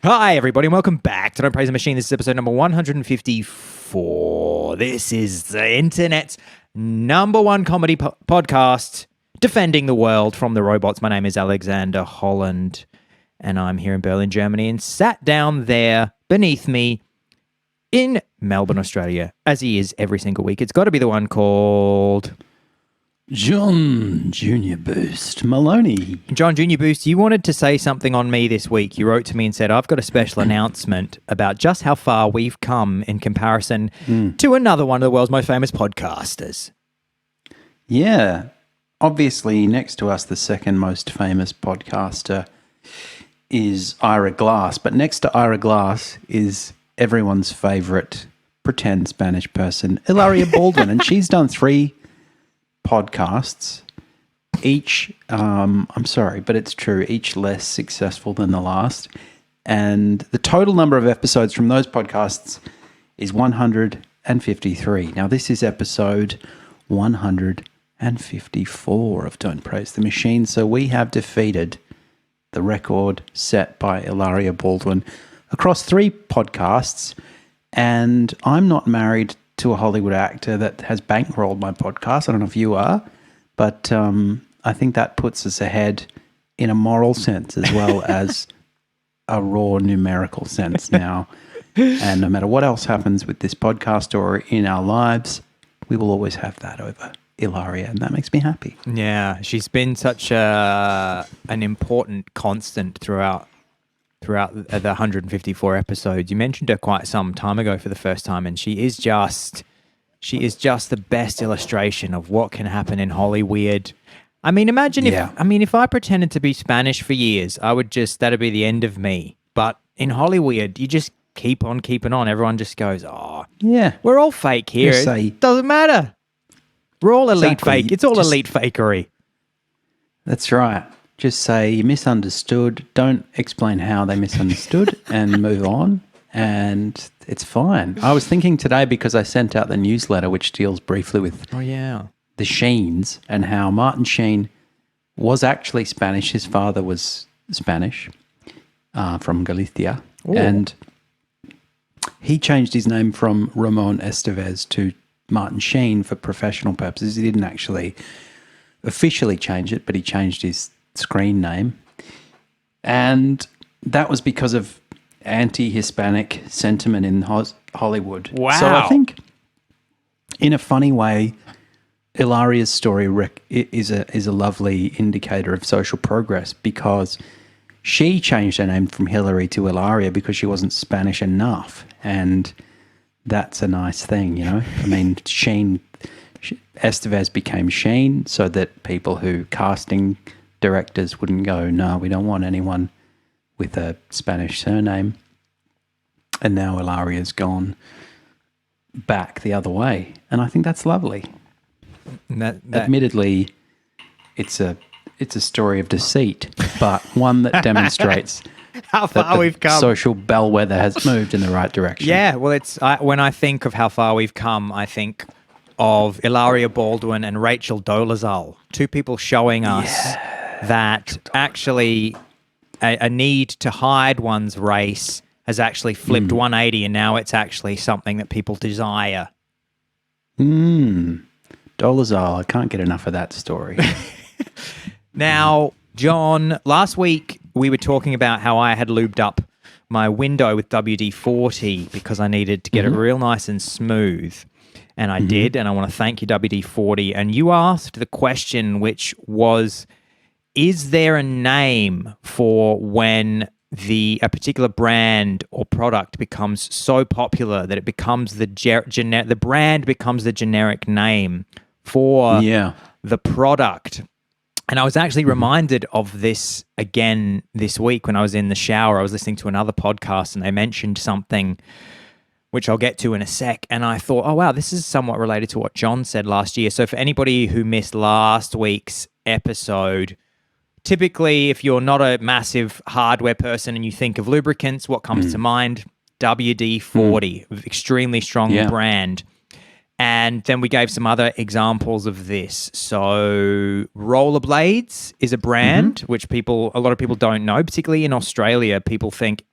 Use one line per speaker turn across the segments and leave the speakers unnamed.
Hi, everybody, and welcome back to Don't Praise the Machine. This is episode number 154. This is the internet's number one comedy podcast, defending the world from the robots. My name is Alexander Holland, and I'm here in Berlin, Germany, and sat down there beneath me in Melbourne, Australia, as he is every single week. It's got to be the one called...
John Junior Boost Maloney.
John Junior Boost, you wanted to say something on me this week. You wrote to me and said, I've got a special announcement about just how far we've come in comparison to another one of the world's most famous podcasters.
Yeah. Obviously, next to us, the second most famous podcaster is Ira Glass. But next to Ira Glass is everyone's favorite pretend Spanish person, Hilaria Baldwin. And she's done 3 podcasts, each, I'm sorry, but it's true, each less successful than the last. And the total number of episodes from those podcasts is 153. Now, this is episode 154 of Don't Praise the Machine. So we have defeated the record set by Hilaria Baldwin across 3 podcasts. And I'm not married to a Hollywood actor that has bankrolled my podcast. I don't know if you are, but I think that puts us ahead in a moral sense as well as a raw numerical sense now. And no matter what else happens with this podcast or in our lives, we will always have that over Hilaria, and that makes me happy.
Yeah, she's been such an important constant throughout the 154 episodes. You mentioned her quite some time ago for the first time, and she is just the best illustration of what can happen in Hollywood. I mean, imagine if I pretended to be Spanish for years, that'd be the end of me. But in Hollywood, you just keep on keeping on. Everyone just goes, oh, yeah, we're all fake here. It doesn't matter. We're all elite fake. It's all elite fakery.
That's right. Just say you misunderstood. Don't explain how they misunderstood and move on. And it's fine. I was thinking today, because I sent out the newsletter which deals briefly with the Sheens and how Martin Sheen was actually Spanish. His father was Spanish from Galicia. Ooh. And he changed his name from Ramon Estevez to Martin Sheen for professional purposes. He didn't actually officially change it, but he changed his screen name, and that was because of anti-Hispanic sentiment in Hollywood.
Wow.
So I think, in a funny way, Hilaria's story is a lovely indicator of social progress, because she changed her name from Hillary to Hilaria because she wasn't Spanish enough, and that's a nice thing, you know. I mean, Estevez became Sheen so that people who casting directors wouldn't go, no, we don't want anyone with a Spanish surname. And now Hilaria's gone back the other way. And I think that's lovely. Admittedly, it's a story of deceit, but one that demonstrates
how far we've come.
Social bellwether has moved in the right direction.
Yeah, well, when I think of how far we've come, I think of Hilaria Baldwin and Rachel Dolezal, 2 people showing us that actually a need to hide one's race has actually flipped 180, and now it's actually something that people desire.
Dolezal, I can't get enough of that story.
Now, John, last week we were talking about how I had lubed up my window with WD-40 because I needed to get it real nice and smooth. And I did, and I want to thank you, WD-40. And you asked the question, which was, is there a name for when a particular brand or product becomes so popular that it becomes the brand becomes the generic name for the product? And I was actually reminded of this again this week when I was in the shower. I was listening to another podcast, and they mentioned something which I'll get to in a sec. And I thought, oh, wow, this is somewhat related to what John said last year. So for anybody who missed last week's episode, typically if you're not a massive hardware person and you think of lubricants, what comes to mind? WD-40, extremely strong brand. And then we gave some other examples of this. So rollerblades is a brand which a lot of people don't know, particularly in Australia. People think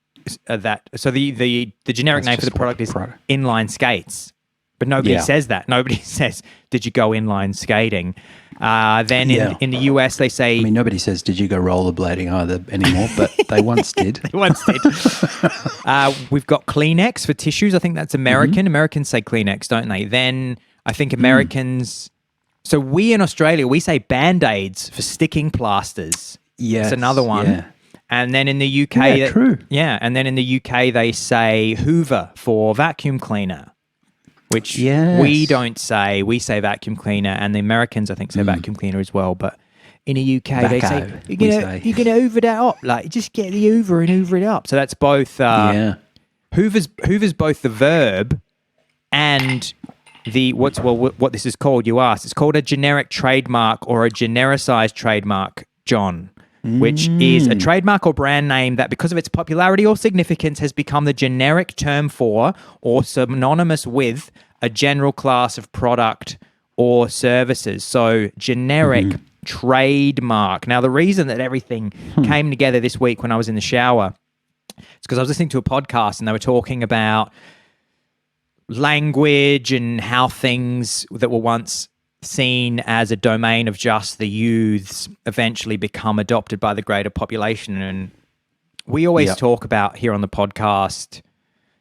that. So the generic
That's
name for
just
the product is
product.
inline skates, but nobody
Yeah.
says that. Nobody says, "Did you go inline skating?" Then
Yeah.
in the US they say
I mean, nobody says, "Did you go rollerblading?" either anymore, but they once did.
they once did. We've got Kleenex for tissues. I think that's American. Americans say Kleenex, don't they? Then I think Americans. So we in Australia we say Band-Aids for sticking plasters.
Yes,
It's another one.
yeah.
And then in the UK,
Yeah, true.
Yeah, and then in the UK they say Hoover for vacuum cleaner, which
Yes.
we don't say. We say vacuum cleaner, and the Americans I think say vacuum cleaner as well. But in the UK they say
Vaco,
you're gonna hoover that up, like just get the Hoover and hoover it up. So that's both.
Yeah.
Hoover's both the verb and the what this is called. You asked. It's called a generic trademark or a genericized trademark, John. Which is a trademark or brand name that, because of its popularity or significance, has become the generic term for or synonymous with a general class of product or services. So, generic trademark. Now, the reason that everything came together this week when I was in the shower is because I was listening to a podcast and they were talking about language and how things that were once seen as a domain of just the youths eventually become adopted by the greater population. And we always talk about here on the podcast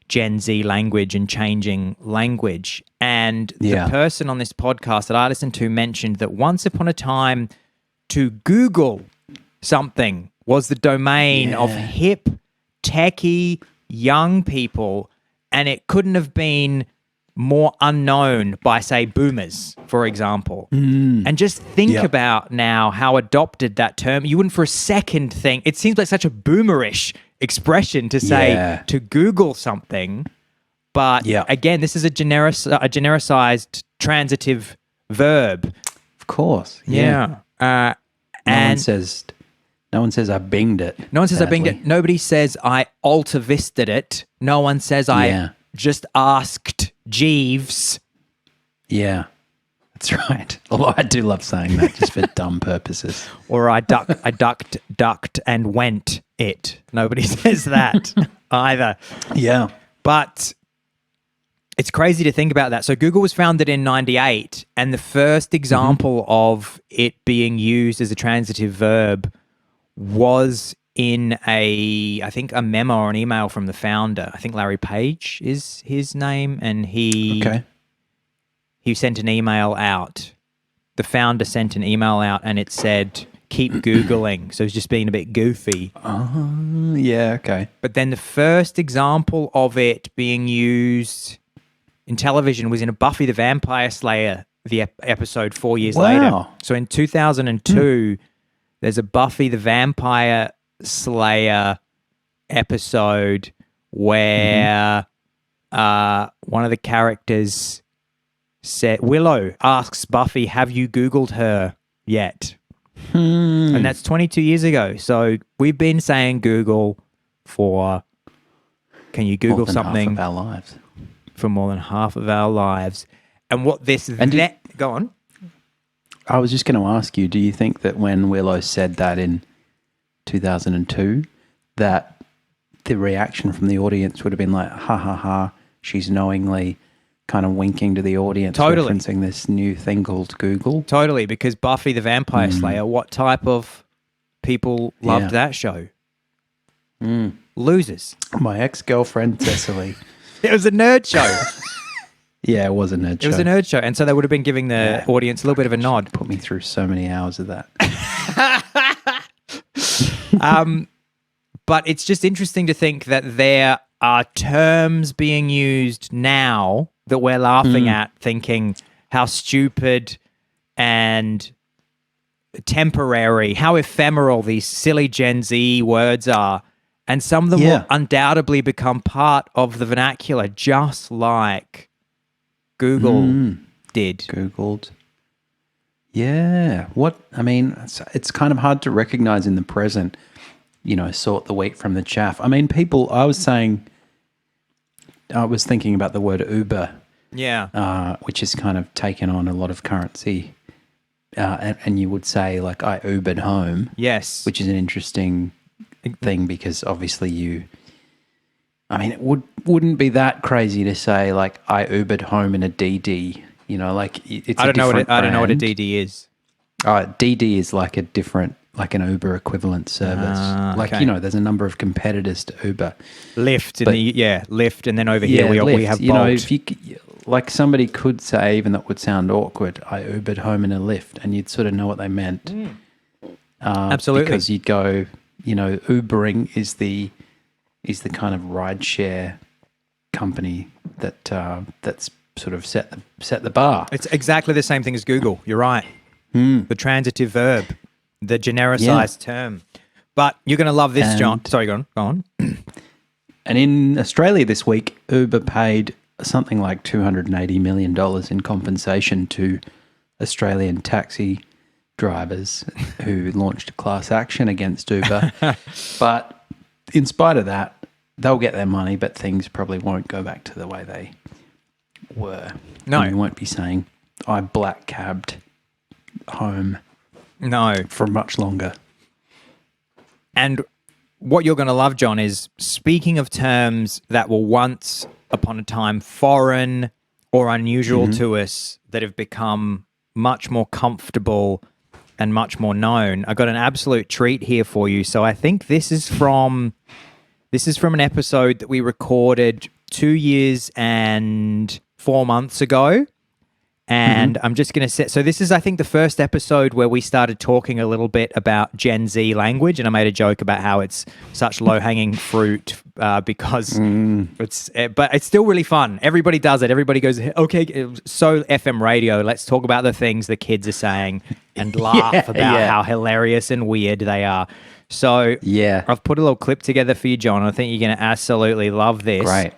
Gen Z language and changing language. And the person on this podcast that I listened to mentioned that once upon a time to Google something was the domain of hip, techie, young people, and it couldn't have been more unknown by, say, boomers, for example. And just think about now how adopted that term, you wouldn't for a second think, it seems like such a boomerish expression to say, to Google something. But again, this is a genericized transitive verb.
Of course.
Yeah.
No one says I binged it.
No one says I binged it. Nobody says I alta visted it. No one says I just asked Jeeves.
Yeah, that's right. Although I do love saying that just for dumb purposes.
Or I ducked and went it. Nobody says that either.
Yeah.
But it's crazy to think about that. So Google was founded in 98, and the first example of it being used as a transitive verb was in I think a memo or an email from the founder. I think Larry Page is his name, and he sent an email out. The founder sent an email out, and it said, "Keep Googling." So it's just being a bit goofy.
Yeah, okay.
But then the first example of it being used in television was in a Buffy the Vampire Slayer episode 4 years later. So in 2002, there's a Buffy the Vampire Slayer episode where one of the characters said, Willow asks Buffy, "Have you Googled her yet?" And that's 22 years ago. So we've been saying Google for, can you Google something?
Half of our lives.
For more than half of our lives. And what this... go on.
I was just going to ask you, do you think that when Willow said that in 2002, that the reaction from the audience would have been like, ha ha ha, she's knowingly kind of winking to the audience, referencing this new thing called Google?
Totally, because Buffy the Vampire Slayer, what type of people loved that show? Losers.
My ex-girlfriend, Cecily.
It was a nerd show.
Yeah, it was a nerd show.
It was a nerd show. And so they would have been giving the audience a little bit of a nod.
Put me through so many hours of that.
But it's just interesting to think that there are terms being used now that we're laughing at, thinking how stupid and temporary, how ephemeral these silly Gen Z words are. And some of them will undoubtedly become part of the vernacular, just like Google did.
Googled. Yeah. It's kind of hard to recognize in the present, sort the wheat from the chaff. I mean, I was thinking about the word Uber.
Yeah.
Which has kind of taken on a lot of currency. And you would say, like, I Ubered home.
Yes.
Which is an interesting thing because obviously you I mean, it wouldn't be that crazy to say like I Ubered home in a DD. You know, like it's
I don't know what a
brand.
DD is.
DD is like a different, like an Uber equivalent service.
Okay.
There's a number of competitors to Uber.
Lyft Lyft, and then over here we
Lyft.
have Bolt.
You know, if you like, somebody could say, even though it would sound awkward, I Ubered home in a Lyft, and you'd sort of know what they meant.
Absolutely,
because you'd go, Ubering is the kind of rideshare company that's sort of set the bar.
It's exactly the same thing as Google. You're right. The transitive verb, the genericized term. But you're going to love this, John. Sorry, go on.
And in Australia this week, Uber paid something like $280 million in compensation to Australian taxi drivers who launched a class action against Uber. But in spite of that, they'll get their money, but things probably won't go back to the way they were.
No.
And we won't be saying, I black cabbed home.
No.
For much longer.
And what you're going to love, John, is speaking of terms that were once upon a time foreign or unusual to us that have become much more comfortable and much more known. I got an absolute treat here for you. So I think this is from an episode that we recorded 2 years and 4 months ago. And I'm just going to say, so this is, I think, the first episode where we started talking a little bit about Gen Z language, and I made a joke about how it's such low-hanging fruit because but it's still really fun. Everybody does it. Everybody goes, okay, so FM radio, let's talk about the things the kids are saying and laugh about how hilarious and weird they are. So I've put a little clip together for you, John. I think you're going to absolutely love this.
Great.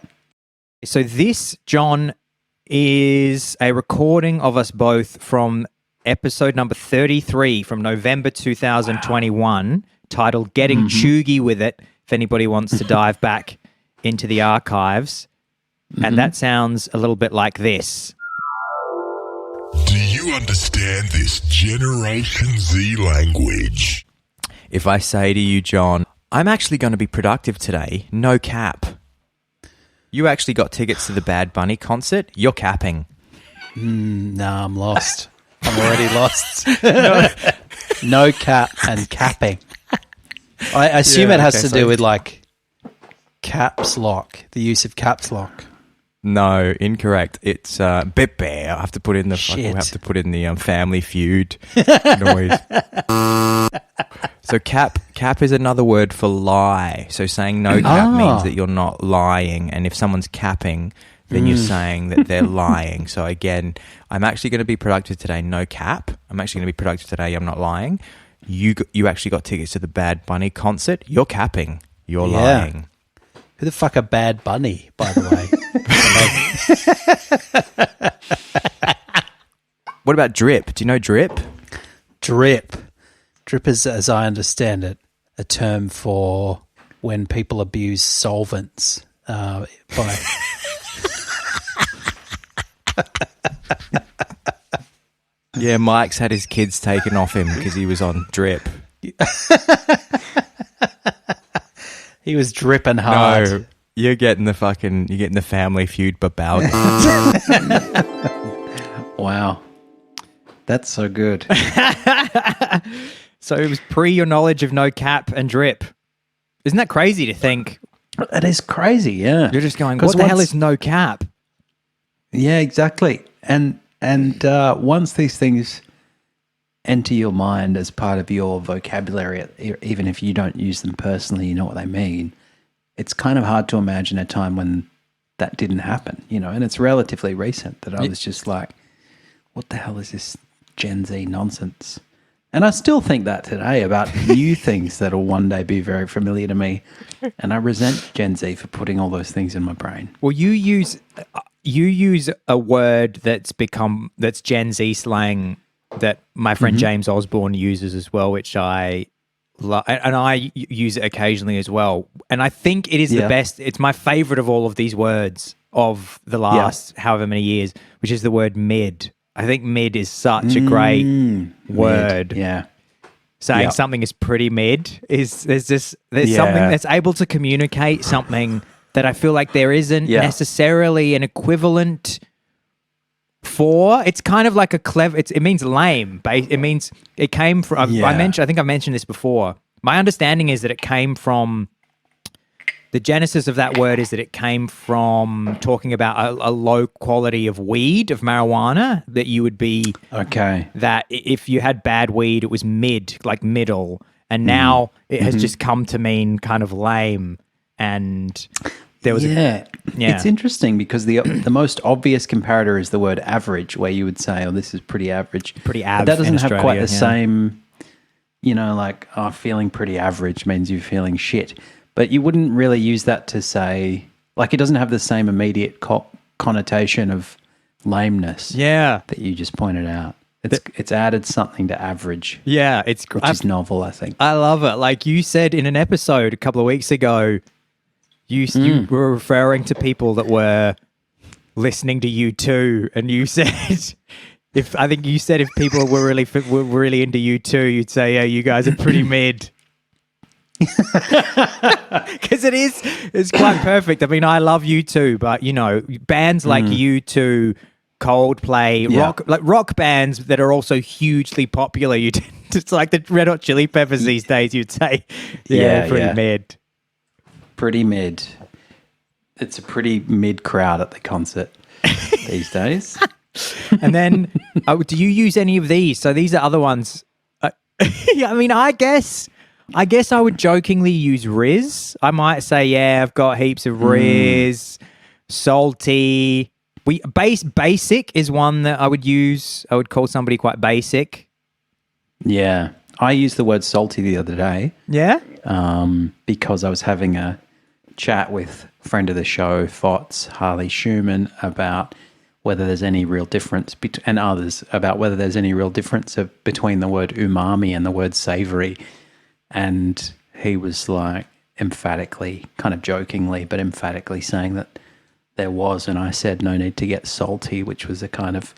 So this, John, is a recording of us both from episode number 33 from November 2021, titled Getting Chuggy With It, if anybody wants to dive back into the archives. And that sounds a little bit like this.
Do you understand this Generation Z language?
If I say to you, John, I'm actually going to be productive today, no cap. You actually got tickets to the Bad Bunny concert? You're capping.
Nah, I'm lost. I'm already lost. No cap and capping. I assume it has to do with like caps lock, the use of caps lock.
No, incorrect. It's bit bear. I have to put in the Family Feud noise. So cap is another word for lie. So saying no cap means that you're not lying, and if someone's capping, then you're saying that they're lying. So again, I'm actually going to be productive today. No cap. I'm actually going to be productive today. I'm not lying. You actually got tickets to the Bad Bunny concert. You're capping. You're lying.
Who the fuck are Bad Bunny, by the way?
What about drip? Do you know drip?
Drip. Drip is, as I understand it, a term for when people abuse solvents by...
Yeah, Mike's had his kids taken off him because he was on drip.
He was dripping hard.
No, you're getting the Family Feud babal.
Wow. That's so good.
So it was pre your knowledge of no cap and drip. Isn't that crazy to think?
That is crazy, yeah.
You're just going, what the hell is no cap?
Yeah, exactly. And once these things enter your mind as part of your vocabulary, even if you don't use them personally, you know what they mean, it's kind of hard to imagine a time when that didn't happen, and it's relatively recent that I was just like, what the hell is this Gen Z nonsense? And I still think that today about new things that will one day be very familiar to me, and I resent Gen Z for putting all those things in my brain.
Well, you use a word that's Gen Z slang that my friend James Osborne uses as well, which I love, and I use it occasionally as well. And I think it is the best. It's my favorite of all of these words of the last however many years, which is the word mid. I think mid is such a great word.
Mid, yeah.
Saying something is pretty mid there's something that's able to communicate something that I feel like there isn't necessarily an equivalent for. It's kind of like a clever. It means lame. It means it came from. I think I mentioned this before. My understanding is that it came from. The genesis of that word is that it came from talking about a low quality of weed, of marijuana, that you would be...
Okay.
That if you had bad weed, it was like middle. And now it has just come to mean kind of lame. And there was...
It's interesting because the most obvious comparator is the word average, where you would say, oh, this is pretty average.
Pretty average.
But that doesn't have quite the same, like, feeling pretty average means you're feeling shit. But you wouldn't really use that to say, like, it doesn't have the same immediate connotation of lameness.
Yeah,
that you just pointed out. It's added something to average.
Yeah, which
is novel, I think.
I love it. Like you said in an episode a couple of weeks ago, you were referring to people that were listening to U2, and you said if people were really into U2, you'd say, yeah, you guys are pretty mid. Because it's quite perfect. I mean, I love U2, but bands like U2, Coldplay, rock bands that are also hugely popular. It's like the Red Hot Chili Peppers these days. You'd say, pretty mid.
Pretty mid. It's a pretty mid crowd at the concert these days.
And then, do you use any of these? So these are other ones. I mean, I guess I would jokingly use Riz. I might say, yeah, I've got heaps of Riz, salty. Basic is one that I would use. I would call somebody quite basic.
Yeah. I used the word salty the other day.
Yeah?
Because I was having a chat with a friend of the show, Fots, Harley Schumann, about whether there's any real difference, and others, about whether there's any real difference between the word umami and the word savory. And he was like emphatically, kind of jokingly, but emphatically saying that there was. And I said, no need to get salty, which was a kind of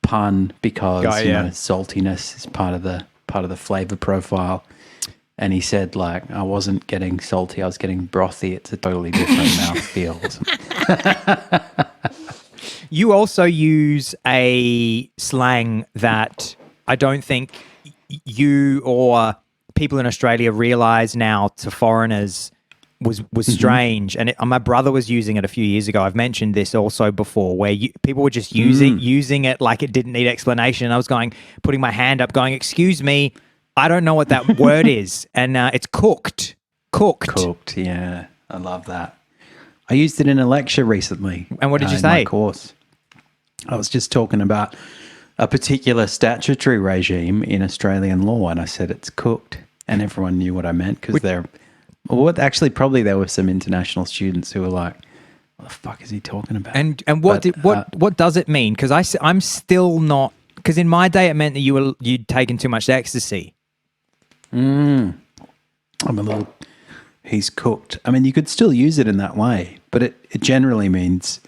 pun because saltiness is part of the flavor profile. And he said, like, I wasn't getting salty, I was getting brothy. It's a totally different mouthfeel.
You also use a slang that I don't think you or people in Australia realize now to foreigners was strange. And my brother was using it a few years ago. I've mentioned this also before, where people were just using it like it didn't need explanation. And I was putting my hand up going, excuse me, I don't know what that word is. And it's cooked.
Cooked, yeah. I love that. I used it in a lecture recently.
And what did you
in
say?
My course. I was just talking about a particular statutory regime in Australian law, and I said it's cooked. And everyone knew what I meant because probably there were some international students who were like, what the fuck is he talking about?
And what does it mean? Because I'm still not, because in my day it meant that you'd taken too much ecstasy.
He's cooked. I mean, you could still use it in that way, but it generally means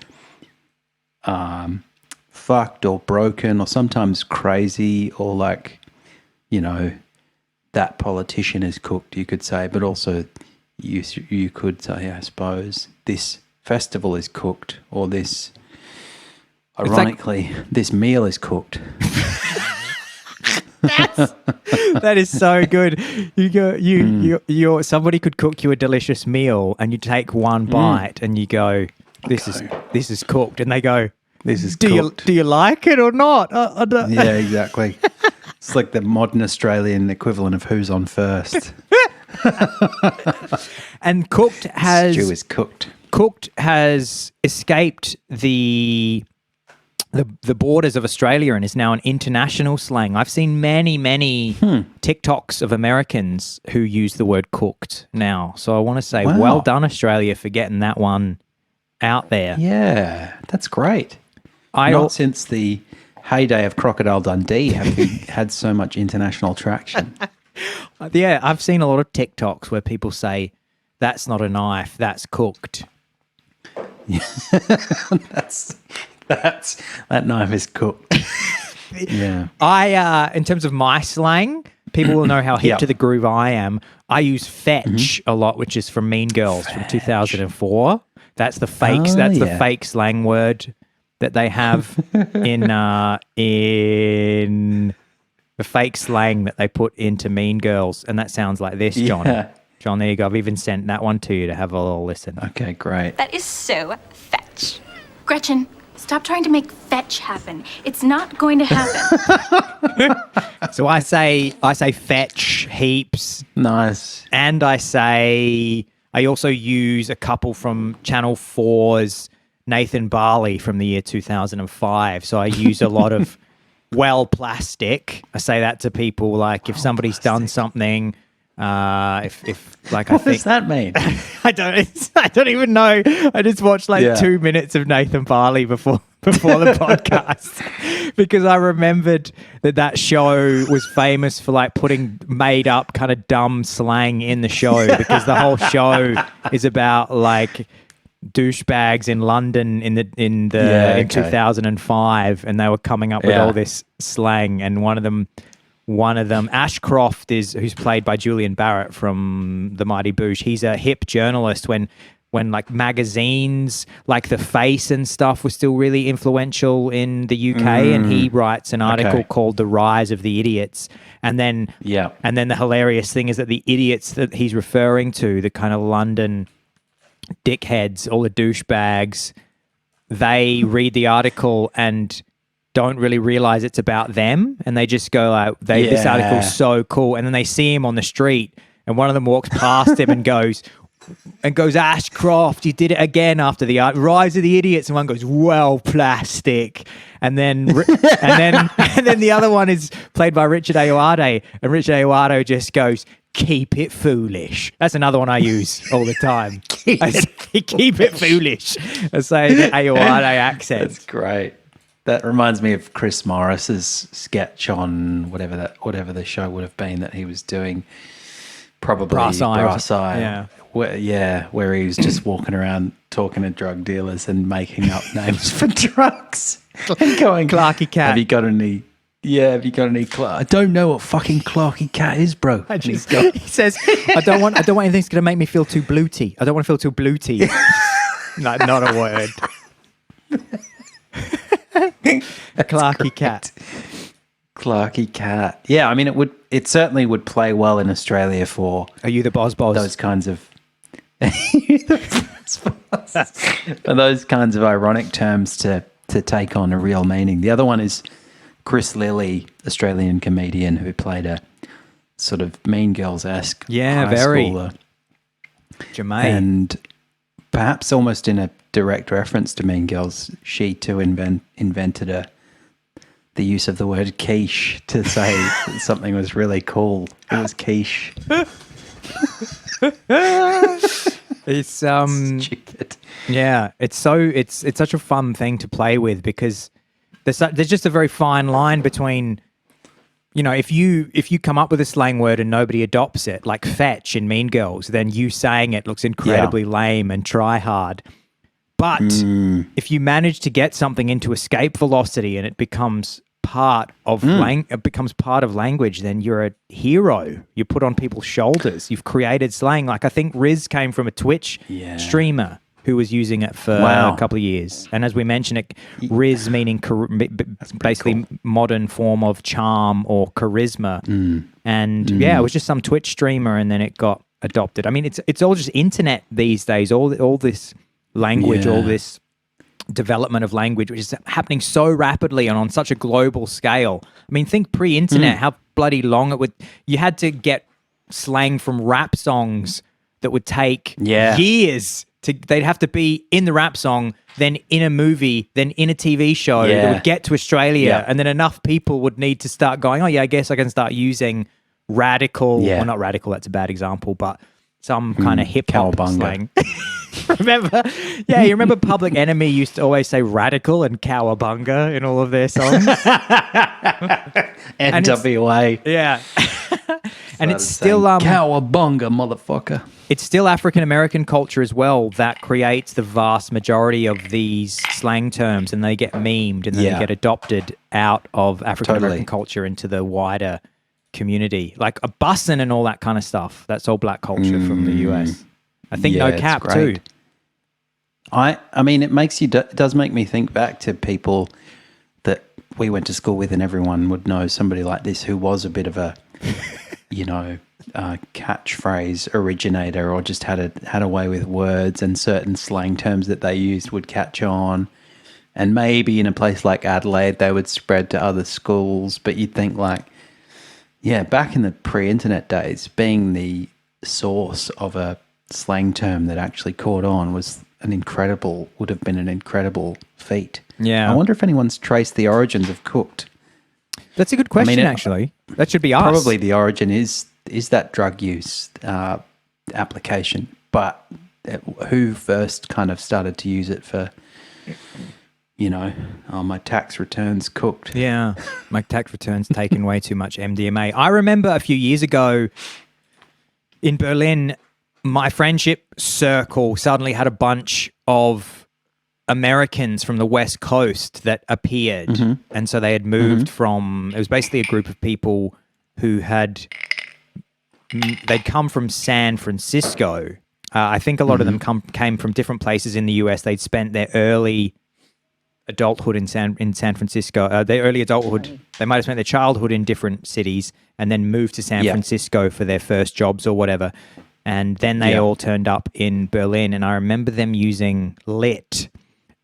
fucked or broken or sometimes crazy or like, that politician is cooked, you could say, but also you could say, I suppose, this festival is cooked, or this, ironically, this meal is cooked.
That is so good. Somebody could cook you a delicious meal, and you take one bite, and you go, "This is cooked," and they go,
"This is cooked.
Do you like it or not?"
Yeah, exactly. It's like the modern Australian equivalent of who's on first.
And cooked has
stew is cooked.
Cooked has escaped the borders of Australia and is now an international slang. I've seen many TikToks of Americans who use the word cooked now. So I want to say, well done, Australia, for getting that one out there.
Yeah, that's great. Not since the heyday of Crocodile Dundee have we had so much international traction.
Yeah, I've seen a lot of TikToks where people say, that's not a knife, that's cooked.
That knife is cooked. Yeah.
In terms of my slang, people will know how hip to the groove I am. I use fetch a lot, which is from Mean Girls from 2004. That's the fake. The fake slang word that they have in the fake slang that they put into Mean Girls, and that sounds like this, John.
Yeah.
John, there you go. I've even sent that one to you to have a little listen.
Okay, great.
That is so fetch. Gretchen, stop trying to make fetch happen. It's not going to happen.
So I say fetch heaps.
Nice.
And I also use a couple from Channel 4's Nathan Barley from the year 2005. So I use a lot of plastic. I say that to people, like if somebody's done something, if like
What
I think
does that mean?
I don't even know. I just watched 2 minutes of Nathan Barley before the podcast because I remembered that show was famous for like putting made up kind of dumb slang in the show because the whole show is about like douchebags in London in 2005, and they were coming up with all this slang, and one of them Ashcroft who's played by Julian Barrett from The Mighty Boosh. He's a hip journalist when like magazines like The Face and stuff were still really influential in the UK, and he writes an article called The Rise of the Idiots. And then the hilarious thing is that the idiots that he's referring to, the kind of London dickheads, all the douchebags, they read the article and don't really realize it's about them, and they just go like, this article's so cool, and then they see him on the street, and one of them walks past him and goes, Ashcroft, you did it again after the Rise of the Idiots, and one goes, well, plastic, and then and then the other one is played by Richard Ayoade, and Richard Ayoade just goes, keep it foolish. That's another one I use all the time. Keep it foolish. I say the Ayoade accent.
That's great. That reminds me of Chris Morris's sketch on whatever the show would have been that he was doing. Probably Brass Eye.
Yeah.
Where he was just walking around talking to drug dealers and making up names for drugs and going,
Clarky Cat.
Have you got any? I don't know what fucking Clarky Cat is, bro.
He says, I don't want anything that's going to make me feel too blooty. I don't want to feel too blooty. No, not a word. Clarky Cat.
Clarky Cat. Yeah, I mean, it certainly would play well in Australia for...
Are you the boss?
Those kinds of... for those kinds of ironic terms to take on a real meaning. The other one is Chris Lilly, Australian comedian who played a sort of Mean Girls-esque high schooler.
Jermaine.
And perhaps almost in a direct reference to Mean Girls, she too invented the use of the word quiche to say that something was really cool. It was quiche.
It's
stupid.
Yeah, it's such a fun thing to play with because there's just a very fine line between, you know, if you come up with a slang word and nobody adopts it, like fetch in Mean Girls, then you saying it looks incredibly lame and try hard. But if you manage to get something into escape velocity and it becomes part of language, then you're a hero. You put on people's shoulders. You've created slang. Like I think Riz came from a Twitch streamer who was using it for a couple of years. And as we mentioned, Riz meaning basically modern form of charm or charisma. And it was just some Twitch streamer, and then it got adopted. I mean, it's all just internet these days. All this language, all this development of language, which is happening so rapidly and on such a global scale. I mean, think pre-internet, how bloody long you had to get slang from rap songs that would take years they'd have to be in the rap song, then in a movie, then in a TV show that would get to Australia, and then enough people would need to start going, I guess I can start using radical, well, not radical, that's a bad example, but some kind of hip-hop slang. Remember? Yeah, you remember Public Enemy used to always say radical and cowabunga in all of their songs?
NWA.
Yeah. And it's still...
cowabunga, motherfucker.
It's still African-American culture as well that creates the vast majority of these slang terms, and they get memed and then they get adopted out of African-American culture into the wider community. Like a bussin' and all that kind of stuff. That's all black culture from the US. I think no cap too.
I mean, it does make me think back to people that we went to school with, and everyone would know somebody like this who was a bit of a, catchphrase originator, or just had a way with words, and certain slang terms that they used would catch on. And maybe in a place like Adelaide, they would spread to other schools. But you'd think back in the pre-internet days, being the source of a slang term that actually caught on would have been an incredible feat.
Yeah.
I wonder if anyone's traced the origins of cooked.
That's a good question, actually. That should be us.
Probably the origin is that drug use application, but who first kind of started to use it for, my tax return's cooked.
Yeah, my tax return's taken way too much MDMA. I remember a few years ago in Berlin, my friendship circle suddenly had a bunch of Americans from the West Coast that appeared. Mm-hmm. And so they had moved from, it was basically a group of people who they'd come from San Francisco. I think a lot of them came from different places in the US. They'd spent their early adulthood in San Francisco. Their early adulthood, they might have spent their childhood in different cities and then moved to San Francisco for their first jobs or whatever. And then they all turned up in Berlin, and I remember them using lit.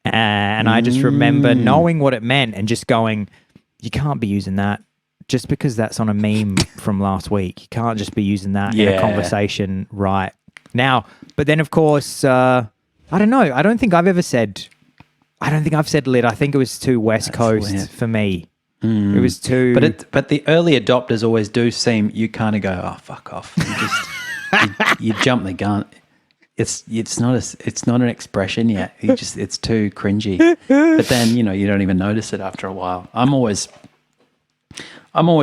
And I just remember knowing what it meant and just going, you can't be using that just because that's on a meme from last week. You can't just be using that in a conversation right now. But then, of course, I don't know. I don't think I've said lit. I think it was too West Coast for me. It was too...
But the early adopters always do seem, you kind of go, oh, fuck off. You just... you jump the gun. It's not an expression yet. It's too cringy. But then you don't even notice it after a while. I'm always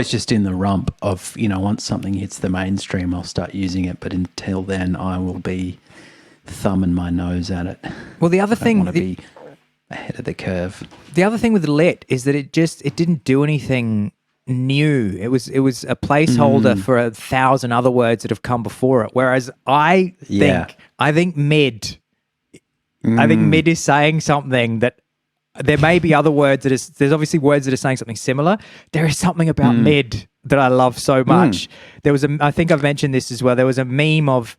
just in the rump of once something hits the mainstream, I'll start using it. But until then, I will be thumbing my nose at it.
Well, the other thing,
I want to be ahead of the curve.
The other thing with lit is that it didn't do anything new. It was a placeholder for 1,000 other words that have come before it. Whereas I think mid is saying something that there may be other words there's obviously words that are saying something similar. There is something about mid that I love so much. There was I think I've mentioned this as well. There was a meme of,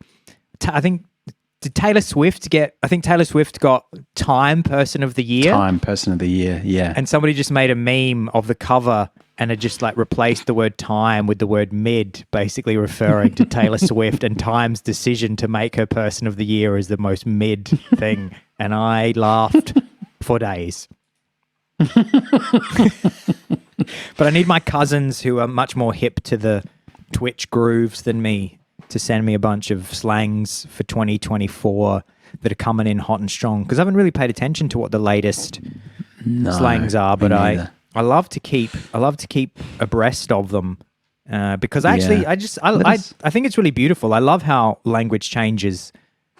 did Taylor Swift got Time Person of the Year?
Time Person of the Year, yeah.
And somebody just made a meme of the cover and had just replaced the word time with the word mid, basically referring to Taylor Swift and Time's decision to make her Person of the Year as the most mid thing. And I laughed for days. But I need my cousins who are much more hip to the Twitch grooves than me to send me a bunch of slangs for 2024 that are coming in hot and strong, because I haven't really paid attention to what the latest slangs are, but I love to keep abreast of them because I think it's really beautiful. I love how language changes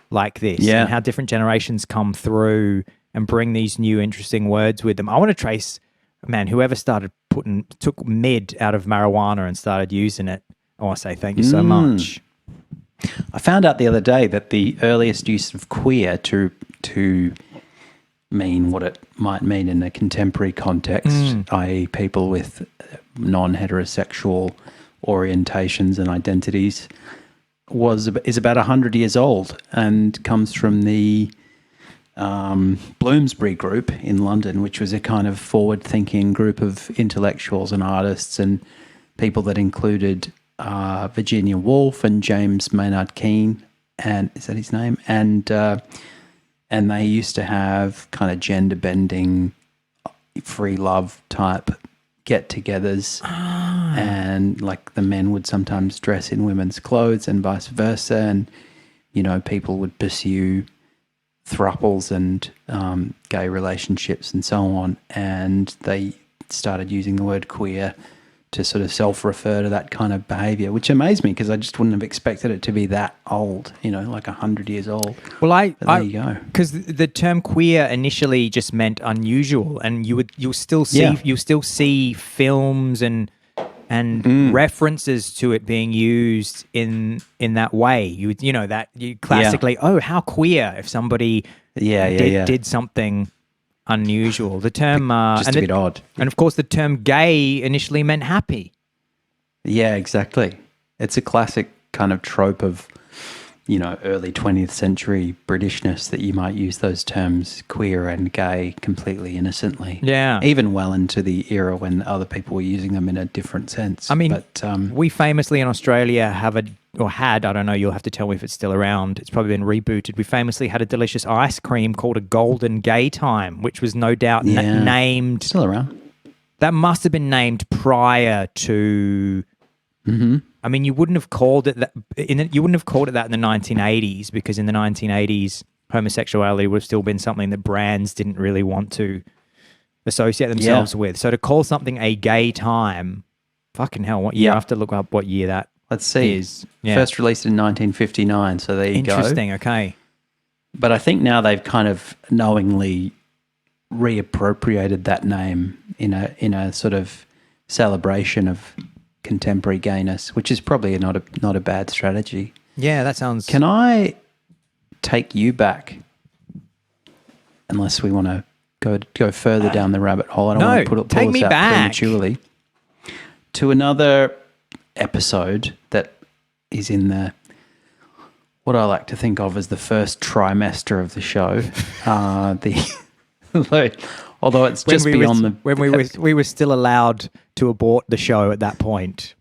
like this and how different generations come through and bring these new interesting words with them. I want to trace, whoever took mid out of marijuana and started using it. I want to say thank you so much.
I found out the other day that the earliest use of queer to mean what it might mean in a contemporary context, i.e. people with non-heterosexual orientations and identities, is about 100 years old and comes from the Bloomsbury Group in London, which was a kind of forward-thinking group of intellectuals and artists and people that included Virginia Woolf and James Maynard Keynes, and is that his name? And they used to have kind of gender-bending, free love type get-togethers, and the men would sometimes dress in women's clothes and vice versa, and people would pursue thruples and gay relationships and so on, and they started using the word queer to sort of self-refer to that kind of behaviour, which amazed me because I just wouldn't have expected it to be that old, 100 years old.
Well,
there you go.
Because the term queer initially just meant unusual, and you'll still see films and references to it being used in that way. You classically, oh, how queer if somebody did something unusual. The term
Just a bit odd.
And of course, the term "gay" initially meant happy.
Yeah, exactly. It's a classic kind of trope of, early 20th century Britishness that you might use those terms queer and gay completely innocently.
Yeah.
Even well into the era when other people were using them in a different sense.
I mean,
but,
we famously in Australia had, I don't know, you'll have to tell me if it's still around. It's probably been rebooted. We famously had a delicious ice cream called a Golden Gay Time, which was no doubt named.
Still around.
That must have been named prior to.
Mm-hmm.
I mean, you wouldn't have called it that. You wouldn't have called it that in the 1980s, because in the 1980s, homosexuality would have still been something that brands didn't really want to associate themselves with. So to call something a gay time, fucking hell! What year? I have to look up what year that.
Let's see.
Is. Yeah.
First released in 1959. So there you go.
Interesting. Okay.
But I think now they've kind of knowingly reappropriated that name in a sort of celebration of contemporary gayness, which is probably not a bad strategy.
Yeah, that sounds.
Can I take you back? Unless we want to go further down the rabbit hole. I don't want to pull
take
us
me
out
back
prematurely to another episode that is in what I like to think of as the first trimester of the show. Although it's just beyond
when we were still allowed to abort the show at that point.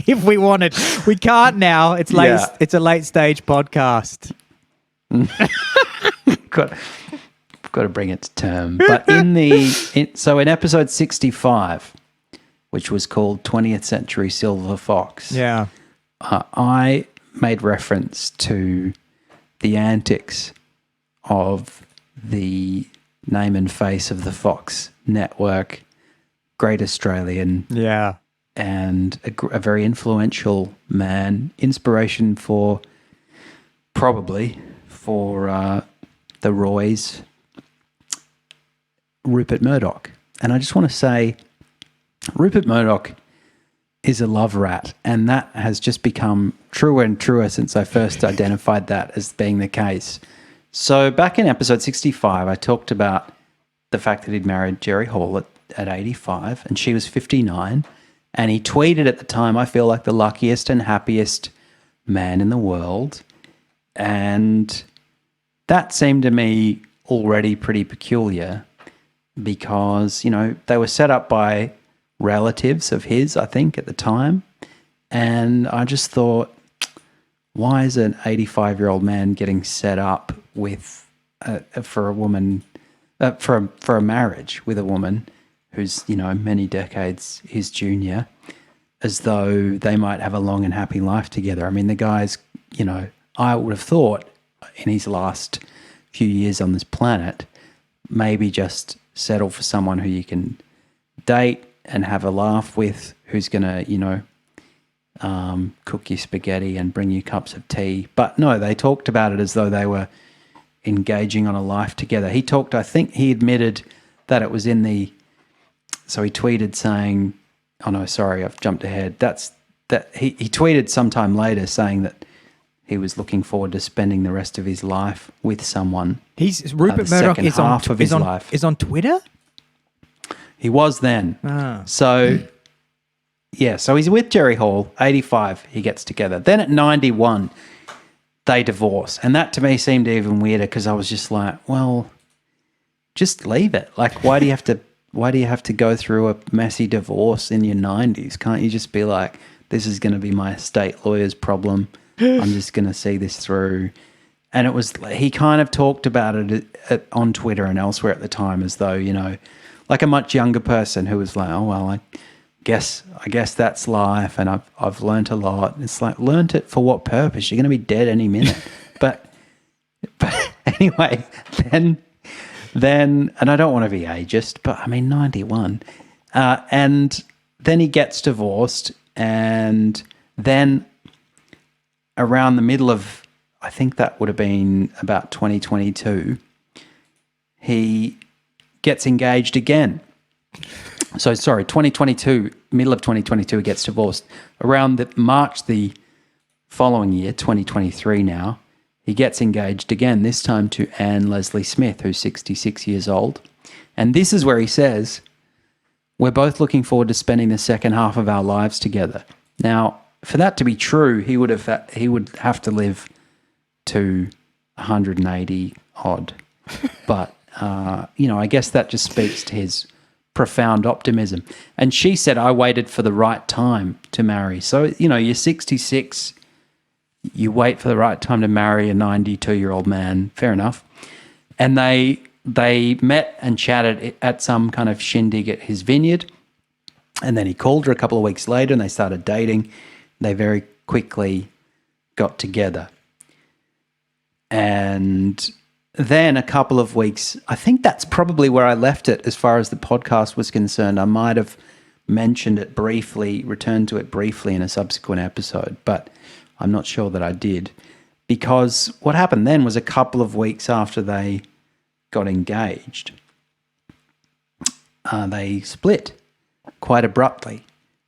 If we wanted, we can't now. It's late.
Yeah.
It's a late stage podcast.
got to bring it to term. But in episode 65, which was called 20th Century Silver Fox, I made reference to the antics of the name and face of the Fox network, Great Australian, and a very influential man, inspiration for the Roys, Rupert Murdoch. And I just want to say, Rupert Murdoch is a love rat, and that has just become truer and truer since I first identified that as being the case. So back in episode 65, I talked about the fact that he'd married Jerry Hall at 85 and she was 59. And he tweeted at the time, "I feel like the luckiest and happiest man in the world." And that seemed to me already pretty peculiar because, they were set up by relatives of his, I think, at the time. And I just thought, why is an 85-year-old man getting set up with for a woman, for a marriage with a woman who's, many decades his junior, as though they might have a long and happy life together? I mean, the guy's, I would have thought in his last few years on this planet, maybe just settle for someone who you can date and have a laugh with, who's going to, cook you spaghetti and bring you cups of tea. But no, they talked about it as though they were engaging on a life together. I think he admitted that it was so he tweeted saying, oh no, sorry, I've jumped ahead. He tweeted sometime later saying that he was looking forward to spending the rest of his life with someone.
Rupert Murdoch is on Twitter?
He was then. So, so he's with Jerry Hall, 85, he gets together. Then at 91, they divorce. And that to me seemed even weirder because I was just like, well, just leave it. Like, why do you have to go through a messy divorce in your 90s? Can't you just be like, this is going to be my estate lawyer's problem. I'm just going to see this through. And he kind of talked about it on Twitter and elsewhere at the time as though, like a much younger person who was like, oh, well, I guess that's life and I've learnt a lot. It's like, learnt it for what purpose? You're going to be dead any minute. but anyway, then, and I don't want to be ageist, but I mean, 91. And then he gets divorced, and then around the middle of, I think that would have been about 2022, he gets engaged again. So, sorry, 2022, middle of 2022, he gets divorced. Around March the following year, 2023 now, he gets engaged again, this time to Anne Leslie Smith, who's 66 years old. And this is where he says, we're both looking forward to spending the second half of our lives together. Now, for that to be true, he would have to live to 180 odd. But, I guess that just speaks to his profound optimism. And she said, I waited for the right time to marry. So, you're 66, you wait for the right time to marry a 92-year-old man. Fair enough. And they met and chatted at some kind of shindig at his vineyard. And then he called her a couple of weeks later and they started dating. They very quickly got together. And then a couple of weeks, I think that's probably where I left it as far as the podcast was concerned. I might have mentioned it briefly, returned to it briefly in a subsequent episode, but I'm not sure that I did. Because what happened then was a couple of weeks after they got engaged, they split quite abruptly.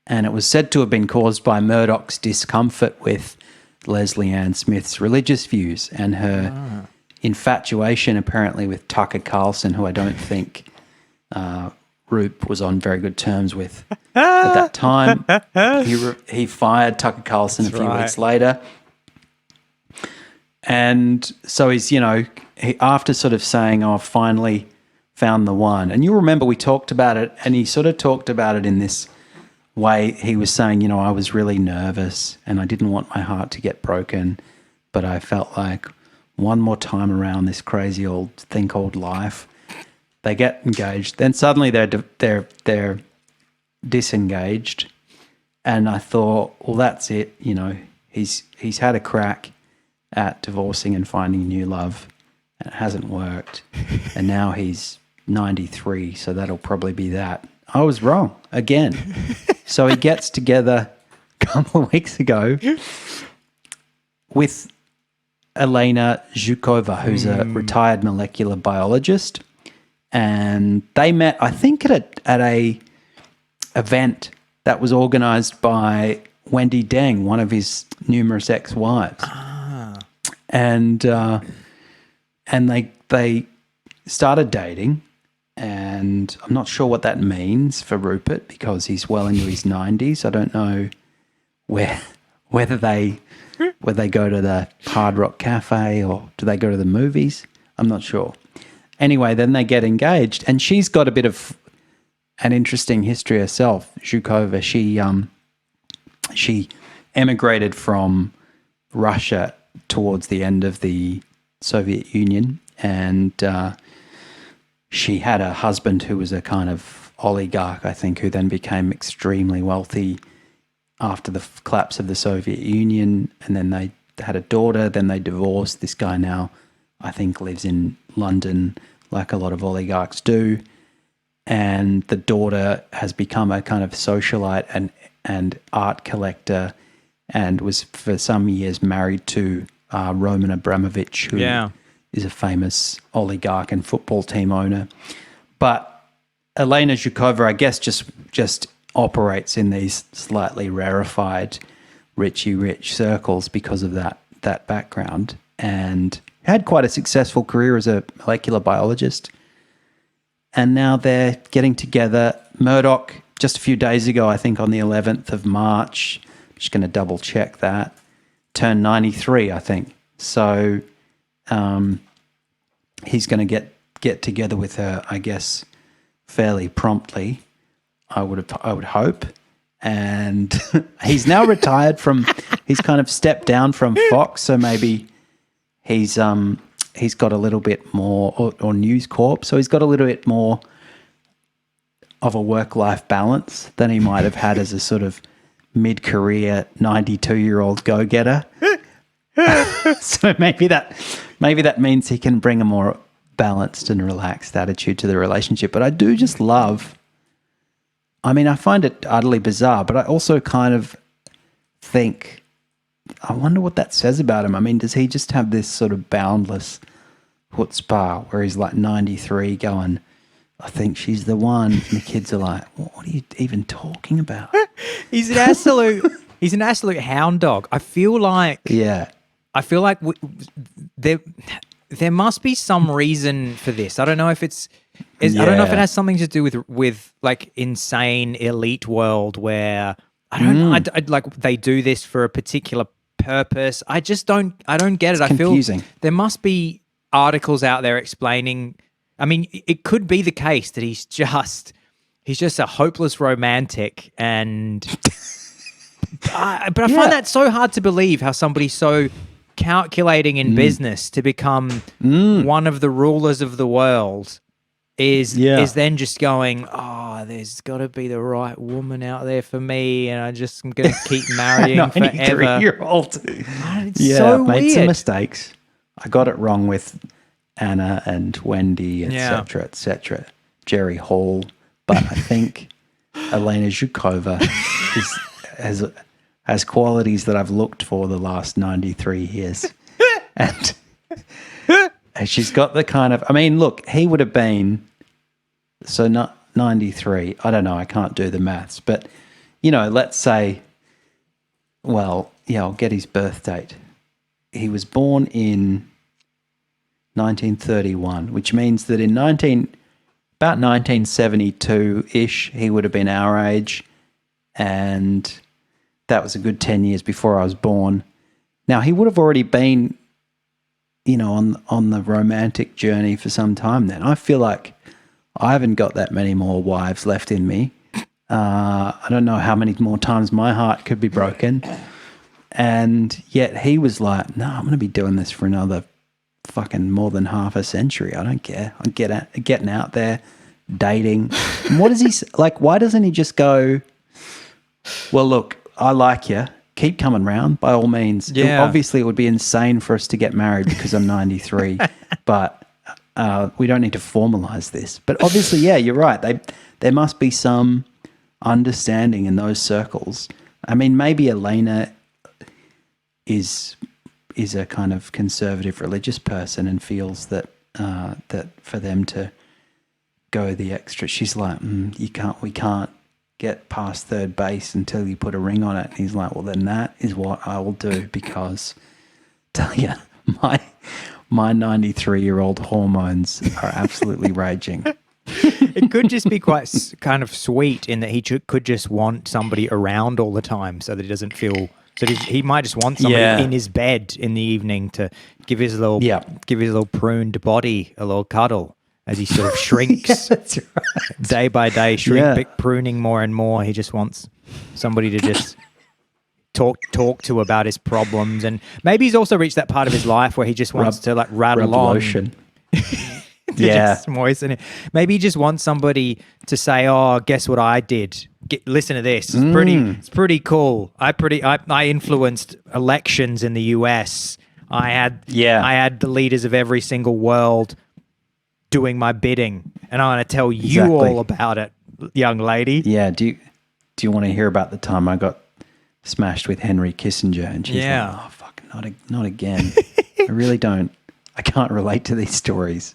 And it was said to have been caused by Murdoch's discomfort with Leslie Ann Smith's religious views and her infatuation apparently with Tucker Carlson, who I don't think Rupert was on very good terms with at that time. He fired Tucker Carlson a few weeks later. And so he's, after sort of saying, oh, I've finally found the one. And you'll remember we talked about it, and he sort of talked about it in this way. He was saying, I was really nervous and I didn't want my heart to get broken, but I felt like one more time around this crazy old thing called life. They get engaged. Then suddenly they're disengaged. And I thought, well, that's it. He's had a crack at divorcing and finding new love, and it hasn't worked. And now he's 93, so that'll probably be that. I was wrong again. So he gets together a couple of weeks ago with Elena Zhukova, who's a retired molecular biologist. And they met, I think, at a event that was organised by Wendy Deng, one of his numerous ex-wives. And they started dating, and I'm not sure what that means for Rupert because he's well into his 90s. I don't know whether they go to the Hard Rock Cafe or do they go to the movies. I'm not sure. Anyway, then they get engaged, and she's got a bit of an interesting history herself. Zhukova, she emigrated from Russia towards the end of the Soviet Union, and she had a husband who was a kind of oligarch, I think, who then became extremely wealthy after the collapse of the Soviet Union, and then they had a daughter, then they divorced. This guy now, I think, lives in London like a lot of oligarchs do, and the daughter has become a kind of socialite and art collector, and was for some years married to Roman Abramovich, who is a famous oligarch and football team owner. But Elena Zhukova, I guess, just operates in these slightly rarefied, Richie Rich circles because of that background, and had quite a successful career as a molecular biologist. And now they're getting together. Murdoch, just a few days ago, I think on the 11th of March, just going to double check that, turned 93, I think. So he's going to get together with her, I guess, fairly promptly, I would hope. And he's now retired he's kind of stepped down from Fox, so maybe he's got a little bit more, or News Corp, so he's got a little bit more of a work-life balance than he might have had as a sort of mid-career 92-year-old go-getter. So maybe that means he can bring a more balanced and relaxed attitude to the relationship. But I do just love, I find it utterly bizarre, but I also kind of think, I wonder what that says about him. Does he just have this sort of boundless chutzpah where he's like 93 going, I think she's the one, and the kids are like, what are you even talking about?
He's an absolute hound dog. I feel like I feel like there must be some reason for this. I don't know if I don't know if it has something to do with like insane elite world where I don't like they do this for a particular purpose. I don't get it. I
confusing.
feel there must be articles out there explaining. I mean, it could be the case that he's just a hopeless romantic, and but I find that so hard to believe how somebody so calculating in business to become one of the rulers of the world is then just going, oh, there's got to be the right woman out there for me, and I'm going to keep marrying forever.
93-year-old.
It's so
made
weird.
some mistakes. I got it wrong with Anna and Wendy, etc., etc. Jerry Hall, but I think Elena Zhukova has qualities that I've looked for the last 93 years, and she's got the kind of. I mean, look, he would have been not 93. I don't know. I can't do the maths, but let's say. Well, I'll get his birth date. He was born in 1931, which means that in about 1972-ish, he would have been our age, and that was a good 10 years before I was born. Now, he would have already been, on the romantic journey for some time then. I feel like I haven't got that many more wives left in me. I don't know how many more times my heart could be broken. And yet he was like, no, I'm going to be doing this for another fucking more than half a century. I don't care. I'm getting out there, dating. And what does he like? Why doesn't he just go, well, look, I like you. Keep coming round by all means.
Yeah.
Obviously, it would be insane for us to get married because I'm 93, but we don't need to formalize this. But obviously, yeah, you're right. There must be some understanding in those circles. I mean, maybe Elena is a kind of conservative religious person and feels that for them to go the extra, she's like, we can't get past third base until you put a ring on it. And he's like, well, then that is what I will do, because tell you, my 93-year-old hormones are absolutely raging.
It could just be quite kind of sweet in that he could just want somebody around all the time so that he doesn't feel. So he might just want somebody in his bed in the evening to give his little pruned body a little cuddle as he sort of shrinks
That's right.
day by day, pruning more and more. He just wants somebody to just talk to about his problems, and maybe he's also reached that part of his life where he just wants to like rattle on.
Lotion.
Just moisten it. Maybe he just wants somebody to say, "Oh, guess what I did? Listen to this. It's pretty cool. I influenced elections in the US. I had the leaders of every single world doing my bidding, and I'm going to tell you all about it, young lady."
Yeah. Do you want to hear about the time I got smashed with Henry Kissinger? And she's like, "Oh fuck, not again." I really don't. I can't relate to these stories.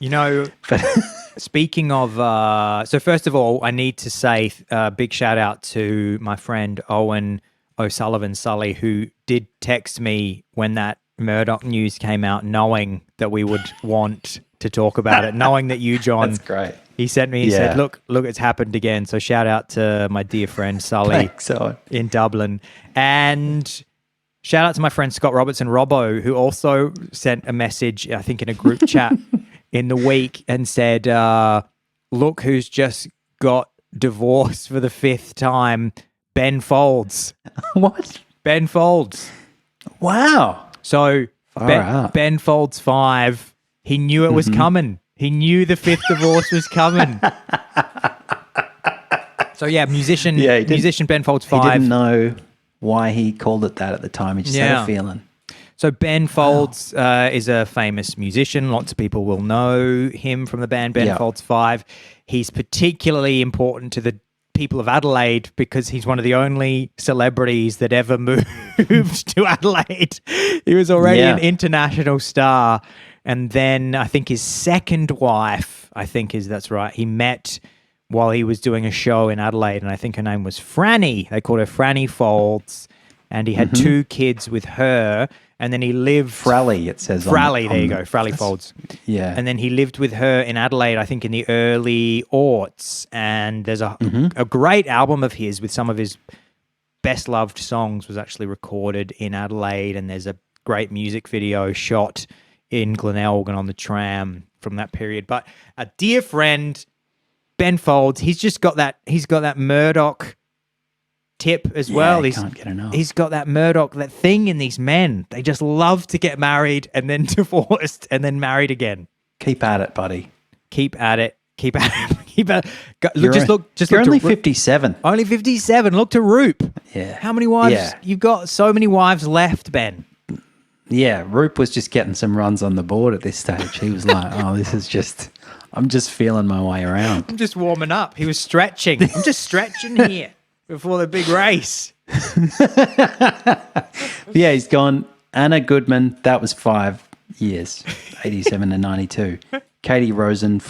Speaking of, so first of all, I need to say a big shout out to my friend Owen O'Sullivan Sully, who did text me when that Murdoch news came out, knowing that we would want to talk about it, knowing that you, John.
That's great.
He sent me, he said, look, it's happened again. So shout out to my dear friend Sully in Dublin. And shout out to my friend Scott Robertson, Robbo, who also sent a message, I think in a group chat in the week, and said, look who's just got divorced for the 5th time, Ben Folds.
What?
Ben Folds.
Wow.
So Ben Folds 5, he knew it was coming. He knew the 5th divorce was coming. So yeah, musician Ben Folds 5.
He didn't know why he called it that at the time. He just had a feeling.
So Ben Folds is a famous musician. Lots of people will know him from the band Ben Folds 5. He's particularly important to the people of Adelaide because he's one of the only celebrities that ever moved to Adelaide. He was already an international star. And then I think his second wife, that's right, he met while he was doing a show in Adelaide, and I think her name was Franny. They called her Franny Folds, and he had 2 kids with her. and then he lived
Frally, it says.
Frally, there you go, Frally Folds.
Yeah.
And then he lived with her in Adelaide, I think in the early aughts. And there's a great album of his with some of his best loved songs was actually recorded in Adelaide. And there's a great music video shot in Glenelg on the tram from that period. But a dear friend, Ben Folds, he's got that Murdoch tip as well.
Can't get enough.
He's got that Murdoch, that thing in these men. They just love to get married and then divorced and then married again.
Keep at it, buddy.
Keep at it. Keep at it. Keep at it.
You're only 57.
Only 57. Look to Roop.
Yeah.
How many wives?
Yeah.
You've got so many wives left, Ben.
Yeah, Roop was just getting some runs on the board at this stage. He was like, I'm just feeling my way around.
I'm just warming up. He was stretching. I'm just stretching here before the big race.
Yeah, he's gone. Anna Goodman, that was 5 years, 87 and 92. Katie Rosen,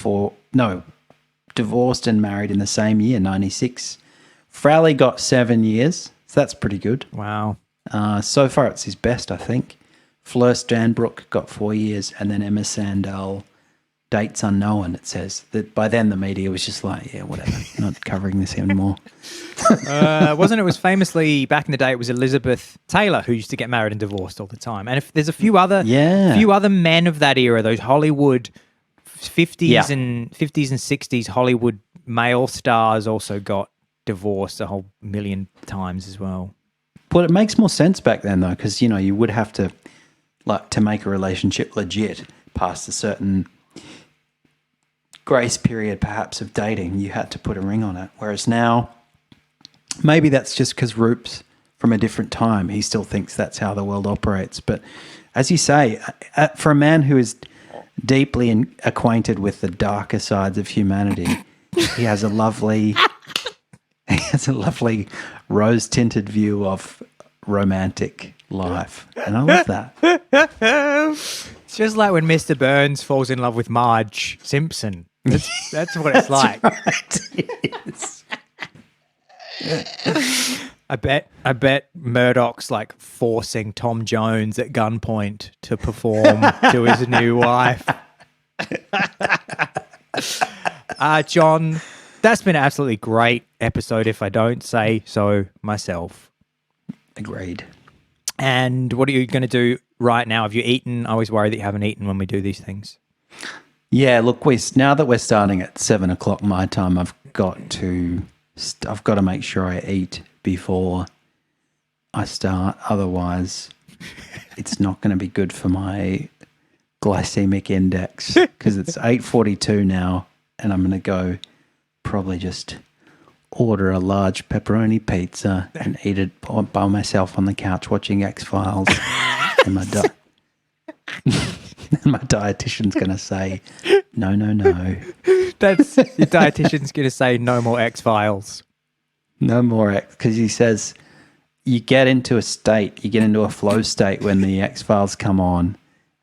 divorced and married in the same year, 96. Frally got 7 years, so that's pretty good.
Wow.
So far, it's his best, I think. Fleur Stanbrook got 4 years, and then Emma Sandell, dates unknown, it says. That by then, the media was just like, yeah, whatever, not covering this anymore.
Wasn't it? Was famously, back in the day, it was Elizabeth Taylor who used to get married and divorced all the time. And if there's a few other men of that era, those Hollywood 50s and 60s Hollywood male stars also got divorced a whole million times as well.
Well, it makes more sense back then, though, because, you would have to, to make a relationship legit past a certain grace period, perhaps, of dating, you had to put a ring on it. Whereas now, maybe that's just because Roop's from a different time. He still thinks that's how the world operates. But as you say, for a man who is deeply acquainted with the darker sides of humanity, he has a lovely rose-tinted view of romantic life. And I love that.
It's just like when Mr. Burns falls in love with Marge Simpson. That's what it's like.
Right. Yes.
I bet Murdoch's like forcing Tom Jones at gunpoint to perform to his new wife. John, that's been an absolutely great episode, if I don't say so myself.
Agreed.
And what are you going to do right now? Have you eaten? I always worry that you haven't eaten when we do these things.
Yeah, look, now that we're starting at 7 o'clock my time, I've got to make sure I eat before I start. Otherwise, it's not going to be good for my glycemic index, because it's 8:42 now, and I'm going to go probably just order a large pepperoni pizza and eat it by myself on the couch watching X-Files. And my dietitian's going to say, no.
That's your dietitian's going to say no more X-Files.
No more X, because he says you get into a flow state when the X-Files come on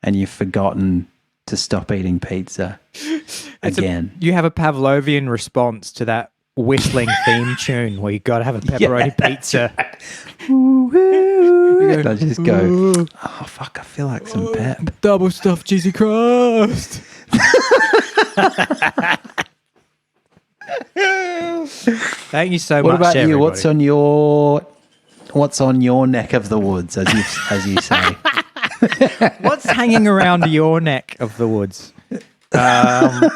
and you've forgotten to stop eating pizza again.
You have a Pavlovian response to that whistling theme tune where you got to have a pepperoni pizza.
And I just go, oh, fuck, I feel like some pep.
Double stuffed cheesy crust. Thank you so much.
What about
everybody.
you? What's on your neck of the woods, as you say?
What's hanging around your neck of the woods? I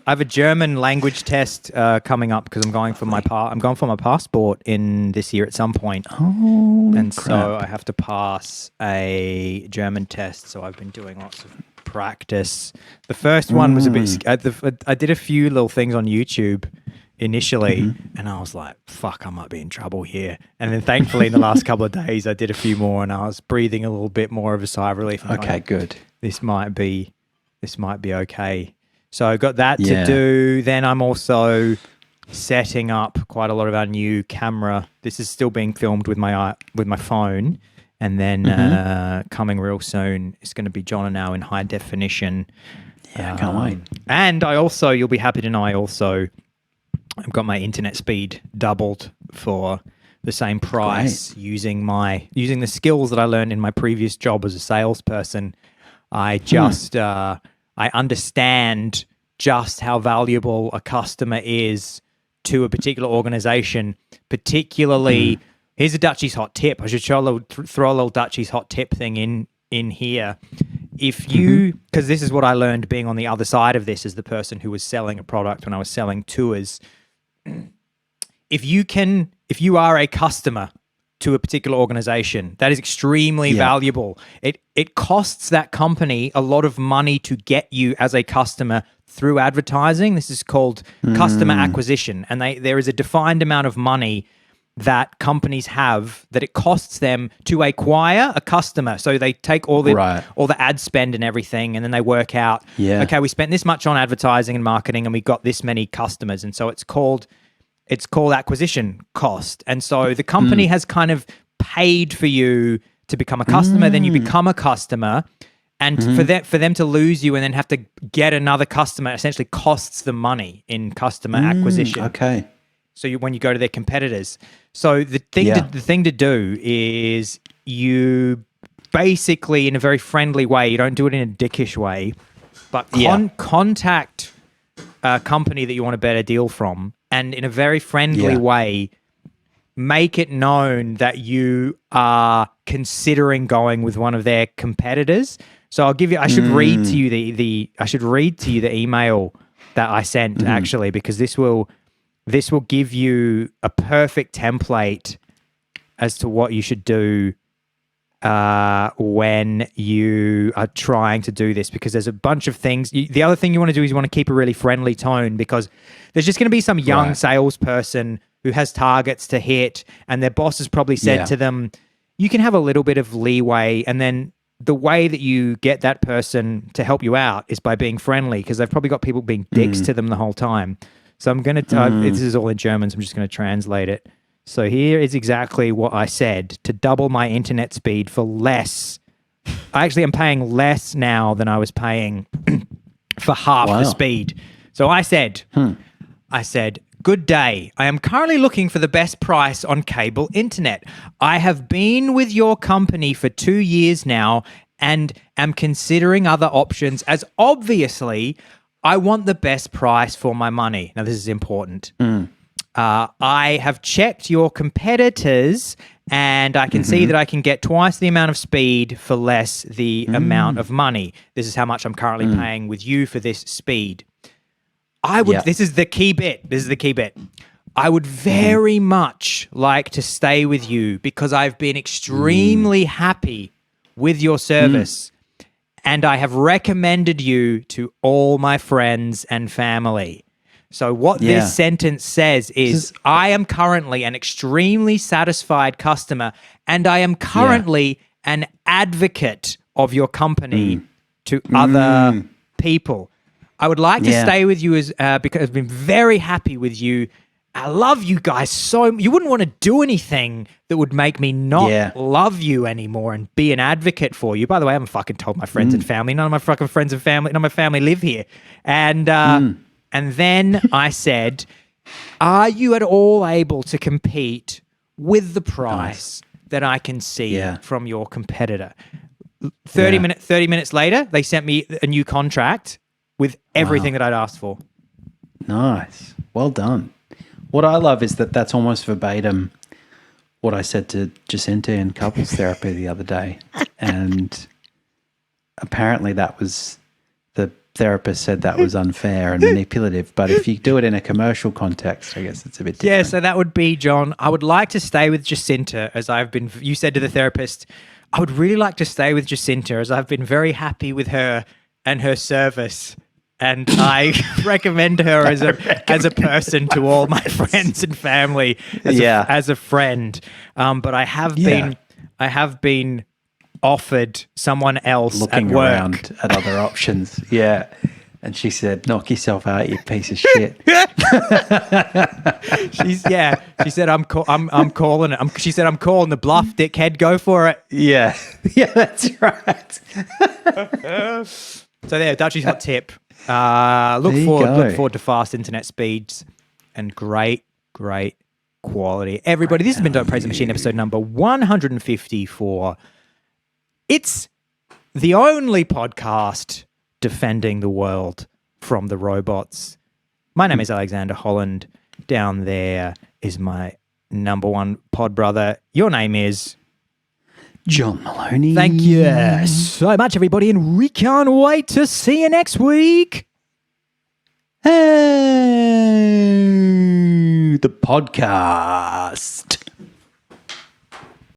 have a German language test coming up because I'm going for my passport in this year at some point.
Oh,
and
crap.
So I have to pass a German test. So I've been doing lots of practice. The first one was a bit. I did a few little things on YouTube initially, and I was like, "Fuck, I might be in trouble here." And then thankfully, in the last couple of days, I did a few more, and I was breathing a little bit more of a sigh of relief.
Okay, good.
This might be okay. So I've got that to do. Then I'm also setting up quite a lot of our new camera. This is still being filmed with my phone, and then coming real soon, it's going to be John and now in high definition.
Yeah, I can't wait.
And you'll be happy to know, I've got my internet speed doubled for the same price using the skills that I learned in my previous job as a salesperson. I just I understand just how valuable a customer is to a particular organization, particularly. Here's a Dutchie's hot tip. I should throw a little Dutchie's hot tip thing in here. If you, because this is what I learned being on the other side of this as the person who was selling a product when I was selling tours. If you are a customer to a particular organization, that is extremely valuable. It costs that company a lot of money to get you as a customer through advertising. This is called customer acquisition, and there is a defined amount of money that companies have that it costs them to acquire a customer. So they take all the ad spend and everything, and then they work out, okay, we spent this much on advertising and marketing, and we got this many customers, and so it's called acquisition cost. And so the company has kind of paid for you to become a customer, then you become a customer, and for them to lose you and then have to get another customer essentially costs them money in customer acquisition.
Okay.
So when you go to their competitors. So the thing to do is you basically, in a very friendly way, you don't do it in a dickish way, but contact a company that you want a better deal from, and in a very friendly way, make it known that you are considering going with one of their competitors. So I should read to you the email that I sent actually, because this will give you a perfect template as to what you should do when you are trying to do this, because there's a bunch of things. The other thing you want to do is you want to keep a really friendly tone, because there's just going to be some young salesperson who has targets to hit, and their boss has probably said to them, you can have a little bit of leeway, and then the way that you get that person to help you out is by being friendly, because they've probably got people being dicks to them the whole time. So I'm going to, this is all in German, so I'm just going to translate it. So here is exactly what I said: to double my internet speed for less. I actually am paying less now than I was paying for half the speed. So I said, good day. I am currently looking for the best price on cable internet. I have been with your company for 2 years now and am considering other options, as obviously I want the best price for my money. Now, this is important. I have checked your competitors, and I can see that I can get twice the amount of speed for less the amount of money. This is how much I'm currently paying with you for this speed. This is the key bit. I would very much like to stay with you because I've been extremely happy with your service. And I have recommended you to all my friends and family. So what this sentence says is, I am currently an extremely satisfied customer, and I am currently an advocate of your company to other people. I would like to stay with you because I've been very happy with you. I love you guys so. You wouldn't want to do anything that would make me not love you anymore and be an advocate for you. By the way, I haven't fucking told my friends and family. None of my fucking friends and family, none of my family live here. And then I said, are you at all able to compete with the price that I can see from your competitor? 30 minutes later, they sent me a new contract with everything that I'd asked for.
Nice. Well done. What I love is that that's almost verbatim what I said to Jacinta in couples therapy the other day. And apparently that was, the therapist said that was unfair and manipulative. But if you do it in a commercial context, I guess it's a bit different.
Yeah, so that would be, John, I would like to stay with Jacinta as you said to the therapist, I would really like to stay with Jacinta as I've been very happy with her and her service. And I recommend her as a person to all my friends and family as a friend. But I have been offered someone else
looking
at work.
Around at other options. Yeah. And she said, knock yourself out, you piece of shit.
She said, I'm calling it. She said, I'm calling the bluff, dickhead. Go for it.
Yeah. Yeah, that's right.
So there, Dutchie's hot tip. Look forward to fast internet speeds and great quality. Everybody, this has been Don't Praise the Machine, episode number 154. It's the only podcast defending the world from the robots. My name is Alexander Holland. Down there is my number one pod brother. Your name is...
John Maloney.
Thank you so much, everybody, and we can't wait to see you next week.
Hey, the podcast.